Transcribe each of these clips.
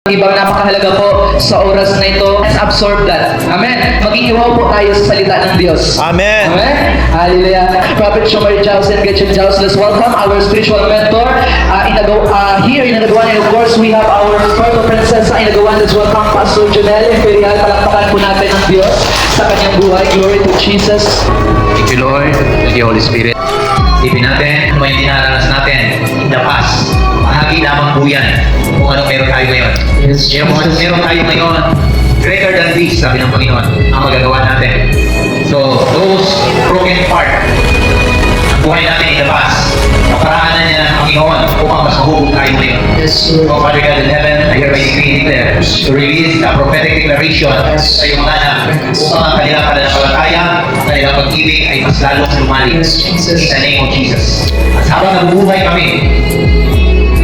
ibang napakahalaga po sa oras na ito. Let's absorb that. Amen. Mag-iiwaw po tayo sa salita ng Diyos. Amen. Amen. Hallelujah. Prophet Shomer Giles and Gretchen Giles, let's welcome our spiritual mentor here in Inagawan. And of course, we have our Puerto Princess in Inagawan. Let's welcome Pastor Jonel Imperial. Palakpakan po natin ang Diyos sa kanyang buhay. Glory to Jesus. Thank you, Lord. Thank you, Holy Spirit. Tipin natin, ano yung dinaranas natin in the past. Bahagi lamang po yan kung anong meron tayo ngayon. Yes, Yung meron tayo ngayon, greater than this, sabi ng Panginoon, ang magagawa natin. So, those broken part, ang buhay natin in the past, kaparaanan niya ng Panginoon upang mas mahubog tayo ngayon. Yes, Lord. So, Father God in heaven, I hereby decree and declare to release the prophetic declaration sa iyong mga anak upang ang kanilang pananampalataya, ang kanilang pag-ibig ay mas lalong lumalim. Yes, Jesus. In the name of Jesus. At habang nabubuhay kami,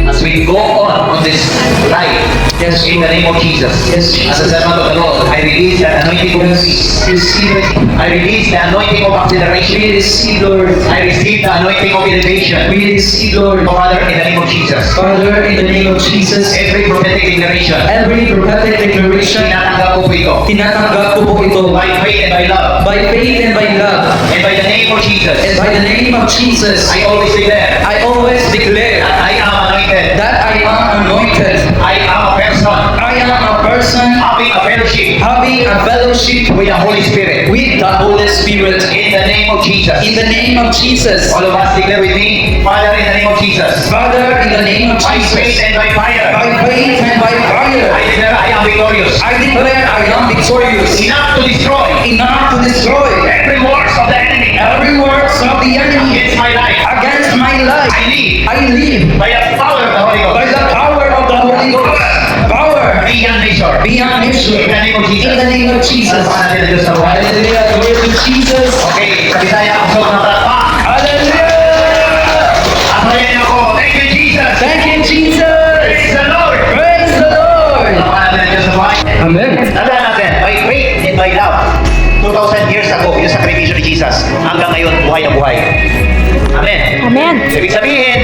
as we go on this life, Yes, in the name of Jesus, Yes, Jesus. as a servant of the Lord, I release the anointing of peace. Receive it. I release the anointing of acceleration. We receive, Lord. I receive the anointing of elevation. We receive, Lord. Father, in the name of Jesus, Father, in the name of Jesus, every prophetic declaration, every prophetic declaration, tinatanggap ko po ito. tinatanggap ko po ito By faith and by love. by faith and by love. And by the name of Jesus, And by the name of Jesus, I always declare I always declare that I am anointed. that I am anointed. I am a person I am a person having a fellowship having a fellowship with the Holy Spirit. with the Holy Spirit. In the name of Jesus. In the name of Jesus. All of us declare with me, Father, in the name of Jesus. Father, in the name of By faith Jesus, and by fire, by faith and by fire, I declare I am victorious. I declare I am victorious. Enough to destroy Enough to destroy every works of the enemy every works of the enemy against my life. against my life. I live I live by the power of the Holy Ghost. by the power of the Holy Ghost. Power Beyond measure. beyond measure. In the name of Jesus. In the name of Jesus. Salamat natin ang Diyos sa buhay. Hallelujah. Glory to Jesus. Okay, sa Bisaya ang suot ng palakpak. Hallelujah. At marin ako, thank you Jesus. Thank you, Jesus. Praise the Lord. Praise the Lord. Salamat natin ang Diyos sa buhay. Amen. Tandaan natin, by faith and by love, 2,000 years ago, yung sakripisyo ni Jesus, hanggang ngayon, buhay na buhay. Amen. Amen. Ibig sabihin,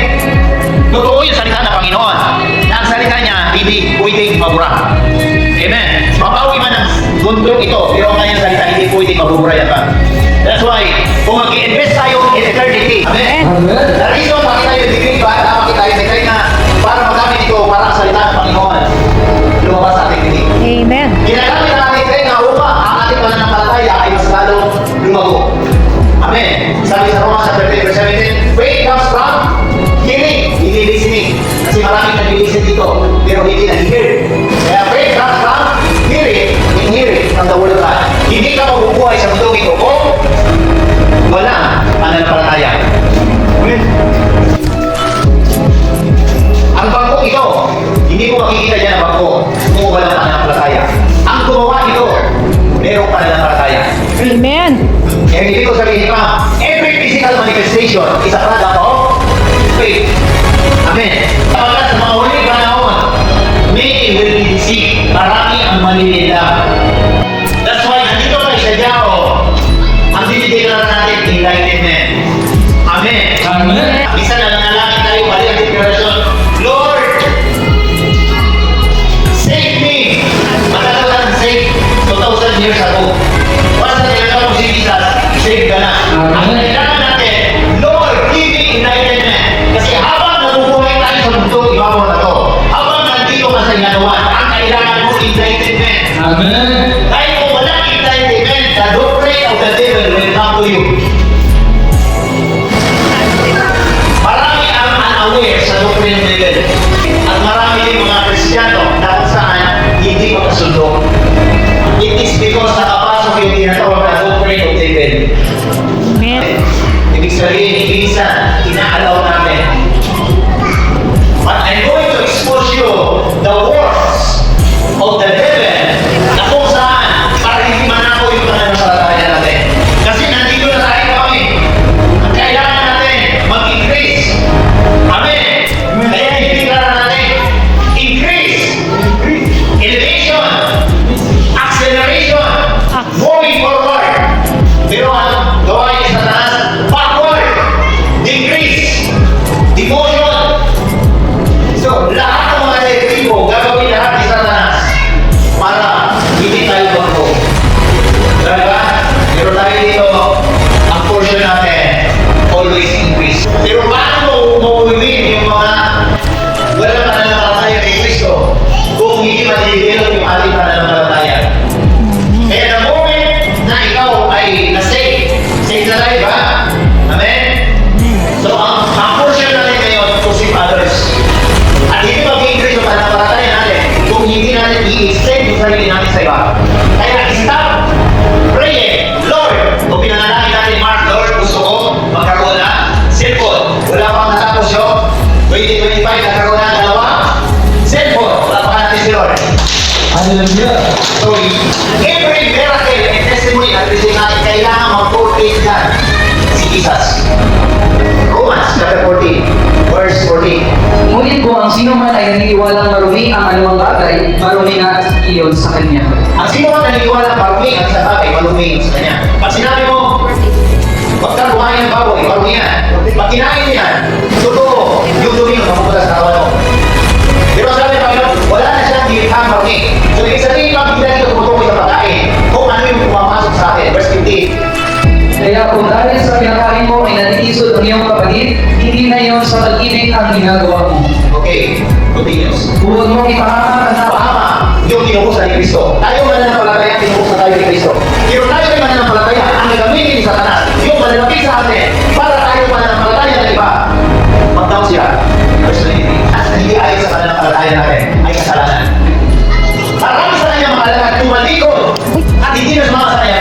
totoo yung salita ng Panginoon. Na ang salita niya, hindi pwedeng mabura. Amen. Mabawi man ang bundok ito, pero ang kanyang salita, hindi pwedeng mabura yan pa. That's why, kung mag-invest tayo in eternity, amen. Amen. The reason bakit tayo decree ba, bakit tayo decree na para magamit ito, para ang salita ng Panginoon, lumabas sa ating dinig. Amen. Ginagamit ang ating decree na upang ang ating pananampalataya ay mas lalong lumago. Amen. Sabi sa Romans chapter 3 verse 17, faith comes from hearing, hindi listening. Kasi maraming nag-listen dito, pero hindi nag-hear. Kaya faith comes from hearing, and hearing from the word of God. Hindi ka mabubuhay sa mundong ito kung wala pananampalataya. Amen. Ang bangkong ito, hindi mo makikita dyan ang bangko kung walang pananampalataya. Ang gumawa nito, merong pananampalataya. Amen. Kaya hindi ko sabihin pa, every physical manifestation is a product of faith. Amen. Kapag sa mga huling panahon, many will be deceived. Marami ang manilila. That's why, nandito tayo sa Diao, ang dinideklara natin, enlightenment. Amen. Amen. Bisa na nanalangin tayo, balik ang declaration, Lord, save me. Matagal ka ng save 2,000 years ago. Once na tinatawag mo si Jesus, save ka na. Ang kailangan natin, Lord, give me enlightenment. Kasi habang nabubuhay tayo sa mundo, ibabaw na to. Habang nandito ka sa inanuan, ang kailangan mo enlightenment. Amen. Dahil kung walang enlightenment, the doctrine of the devil will come to you. Marami ang unaware sa doctrine of the devil. At marami din mga Kristiyano na kung saan hindi makasundo. It is because nakapasok yung tinatawag na doctrine of the devil. Amen. Ibig sabihin, minsan, inaalaw natin. But I'm going to expose you the works of the devil na kung saan para hindi manako yung pananampalataya natin. Kasi nandito na tayo kami. Ang kailangan natin mag-increase. Amen. Kaya i-declare natin, increase, elevation, acceleration, moving forward. Pero ang gawain sa taas, backward, decrease, i-extend yung sarili natin sa iba. Kaya stop praying, Lord, kung pinanalangin natin, Mark, Lord, gusto ko magkaroon na cellphone. Wala pang natapos yung 2025, nagkaroon na dalawa cellphone. Wala pa natin si Lord. Hallelujah. So, every miracle and testimony na receive natin, kailangan mag-portrait yan si Jesus. Romans chapter 14, verse 14. Ngunit kung ang sino man ay naniniwalang marumi ang anumang bagay, marumi nga iyon sa kanya. Ang sino man naniniwala marumi ang sa bagay, marumi sa kanya. Pag sinabi mo, huwag kang kumain ng baboy, marumi yan. Pag kinain mo yan, totoo, yung dumi yung mapupunta sa kawan mo. Pero sabi ng Panginoon, wala na siyang dilithang marumi. So, ibig sabihin, pag hindi natin tumutukoy sa pagkain, kung ano yung pumapasok sa atin. Verse 15. Kaya kung dahil sa pinakain mo ay natitisod ang iyong kapatid, hindi na iyon sa pag-ibig ang ginagawa mo. Okay, continuous. Huwag mong ipahamak ang Napahama yung tinukusan ni Kristo. Tayo mananampalataya, tinukusan tayo ni Kristo. Pero tayo ay mananampalataya, ang nagamitin ni Satanas, yung malalapit sa atin, para tayo mananampalataya ng iba. Mag-down sila. Verse 19. At hindi ayon sa mananampalataya natin, ay kasalanan. Marami sa kanya mga alagad tumalikod at hindi na sumama sa kanya